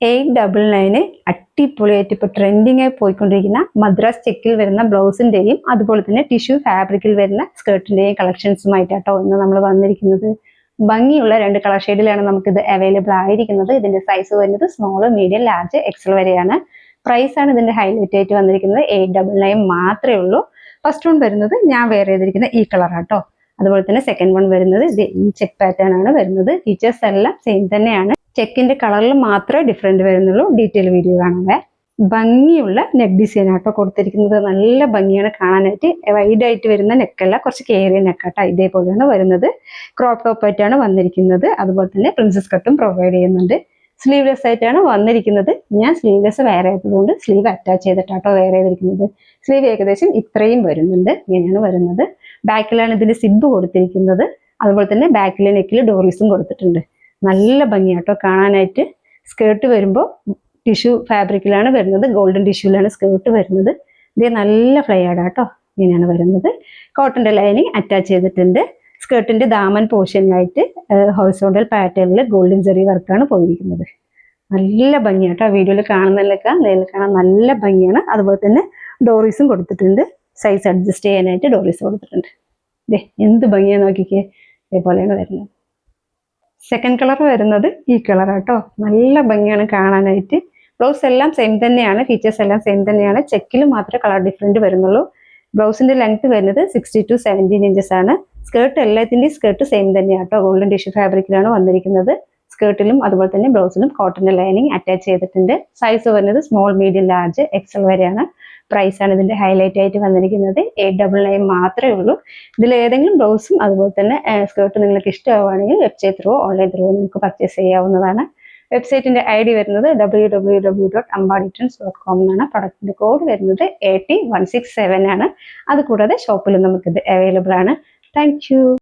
899 അടിപൊളിയായിട്ട് ഇപ്പോൾ ട്രെൻഡിങ് ആയി പോയിക്കൊണ്ടിരിക്കുന്ന മദ്രാസ് ചെക്കിൽ വരുന്ന ബ്ലൗസിന്റെയും അതുപോലെ തന്നെ ടിഷ്യൂ ഫാബ്രിക്കിൽ വരുന്ന സ്കേർട്ടിന്റെയും കളക്ഷൻസുമായിട്ടാട്ടോ ഇന്ന് നമ്മൾ വന്നിരിക്കുന്നത്. ഭംഗിയുള്ള രണ്ട് കളർ ഷെയ്ഡിലാണ് നമുക്കിത് അവൈലബിൾ ആയിരിക്കുന്നത്. ഇതിന്റെ സൈസ് വരുന്നത് സ്മോൾ, മീഡിയം, ലാർജ്, എക്സൽ വരെയാണ്. പ്രൈസ് ആണ് ഇതിന്റെ ഹൈലൈറ്റ് ആയിട്ട് വന്നിരിക്കുന്നത്. 899 മാത്രമേ ഉള്ളൂ. ഫസ്റ്റ് വൺ വരുന്നത് ഞാൻ വെയർ ചെയ്തിരിക്കുന്ന ഈ കളർ ആട്ടോ. അതുപോലെ തന്നെ സെക്കൻഡ് വൺ വരുന്നത് ഈ ചെക്ക് പാറ്റേൺ ആണ് വരുന്നത്. ഫീച്ചേഴ്സ് എല്ലാം സെയിം തന്നെയാണ്. ചെക്കിന്റെ കളറിൽ മാത്രമേ ഡിഫറെന്റ് വരുന്നുള്ളൂ. ഡീറ്റെയിൽ വീഡിയോ കാണാതെ. ഭംഗിയുള്ള നെക്ക് ഡിസൈൻ ആട്ടോ കൊടുത്തിരിക്കുന്നത്. നല്ല ഭംഗിയാണ് കാണാനായിട്ട്. വൈഡ് ആയിട്ട് വരുന്ന നെക്കല്ല, കുറച്ച് കേറിയ നെക്കാട്ടോ. ഇതേപോലെയാണ് വരുന്നത്. ക്രോപ്പ് ടോപ്പ് ആയിട്ടാണ് വന്നിരിക്കുന്നത്. അതുപോലെ തന്നെ പ്രിൻസസ് കട്ടും പ്രൊവൈഡ് ചെയ്യുന്നുണ്ട്. സ്ലീവ്ലെസ് ആയിട്ടാണ് വന്നിരിക്കുന്നത്. ഞാൻ സ്ലീവ്ലെസ് വെയർ ചെയ്തതുകൊണ്ട് സ്ലീവ് അറ്റാച്ച് ചെയ്തിട്ടാട്ടോ വെയർ ചെയ്തിരിക്കുന്നത്. സ്ലീവ് ഏകദേശം ഇത്രയും വരുന്നുണ്ട്. ഇങ്ങനെയാണ് വരുന്നത്. ബാക്കിലാണ് ഇതിന്റെ സിബ് കൊടുത്തിരിക്കുന്നത്. അതുപോലെ തന്നെ ബാക്കിലെ നെക്കിൽ ഡോറീസും കൊടുത്തിട്ടുണ്ട്. നല്ല ഭംഗിയാട്ടോ കാണാനായിട്ട്. സ്കേർട്ട് വരുമ്പോൾ ടിഷ്യൂ ഫാബ്രിക്കിലാണ് വരുന്നത്. ഗോൾഡൻ ടിഷ്യൂലാണ് സ്കേർട്ട് വരുന്നത്. ഇത് നല്ല ഫ്ലൈയാഡ് ആട്ടോ. ഇങ്ങനെയാണ് വരുന്നത്. കോട്ടന്റെ ലൈനിങ് അറ്റാച്ച് ചെയ്തിട്ടുണ്ട്. സ്കേർട്ടിന്റെ ദാമൻ പോർഷനിലായിട്ട് ഹൊറിസോണ്ടൽ പാറ്റേണിൽ ഗോൾഡൻ ജെറി വർക്കാണ് പോയിരിക്കുന്നത്. നല്ല ഭംഗിയാട്ടോ. വീഡിയോയിൽ കാണുന്നതിലൊക്കെ നേരിൽ കാണാൻ നല്ല ഭംഗിയാണ്. അതുപോലെ തന്നെ ഡോറീസും കൊടുത്തിട്ടുണ്ട്. സൈസ് അഡ്ജസ്റ്റ് ചെയ്യാനായിട്ട് ഡോറീസ് കൊടുത്തിട്ടുണ്ട്. എന്ത് ഭംഗിയാണ് നോക്കിക്കേ. ഇതേപോലെയാണ് വരുന്നത്. സെക്കൻഡ് കളർ വരുന്നത് ഈ കളർ ആട്ടോ. നല്ല ഭംഗിയാണ് കാണാനായിട്ട്. ബ്ലൗസ് എല്ലാം സെയിം തന്നെയാണ്. ഫീച്ചേഴ്സ് എല്ലാം സെയിം തന്നെയാണ്. ചെക്കിൽ മാത്രമേ കളർ ഡിഫറൻറ്റ് വരുന്നുള്ളൂ. ബ്ലൗസിന്റെ ലെങ്ത് വരുന്നത് 60 to 17 ഇഞ്ചസ് ആണ്. സ്കേർട്ട് എല്ലാത്തിൻ്റെയും സ്കേർട്ട് സെയിം തന്നെയാട്ടോ. ഗോൾഡൻ ടിഷ്യൂ ഫാബ്രിക്കിലാണ് വന്നിരിക്കുന്നത്. സ്കേർട്ടിലും അതുപോലെ തന്നെ ബ്ലൗസിലും കോട്ടന്റെ ലൈനിങ് അറ്റാച്ച് ചെയ്തിട്ടുണ്ട്. സൈസ് വരുന്നത് സ്മോൾ, മീഡിയം, ലാർജ്, എക്സൽ വരെയാണ്. പ്രൈസ് ആണ് ഇതിന്റെ ഹൈലൈറ്റ് ആയിട്ട് വന്നിരിക്കുന്നത്. 899 മാത്രമേ ഉള്ളൂ. ഇതിൽ ഏതെങ്കിലും ബ്ലൗസും അതുപോലെ തന്നെ സ്കേർട്ട് നിങ്ങൾക്ക് ഇഷ്ടമാവുകയാണെങ്കിൽ വെബ്സൈറ്റ് ത്രൂ ഓൺലൈൻ ത്രൂ നിങ്ങൾക്ക് പർച്ചേസ് ചെയ്യാവുന്നതാണ്. വെബ്സൈറ്റിന്റെ ഐ ഡി വരുന്നത് www.ambaditrends.com എന്നാണ്. പ്രൊഡക്റ്റിന്റെ കോഡ് വരുന്നത് 80167 ആണ്. അതുകൂടാതെ ഷോപ്പിൽ നമുക്കിത് അവൈലബിൾ ആണ്. Thank you.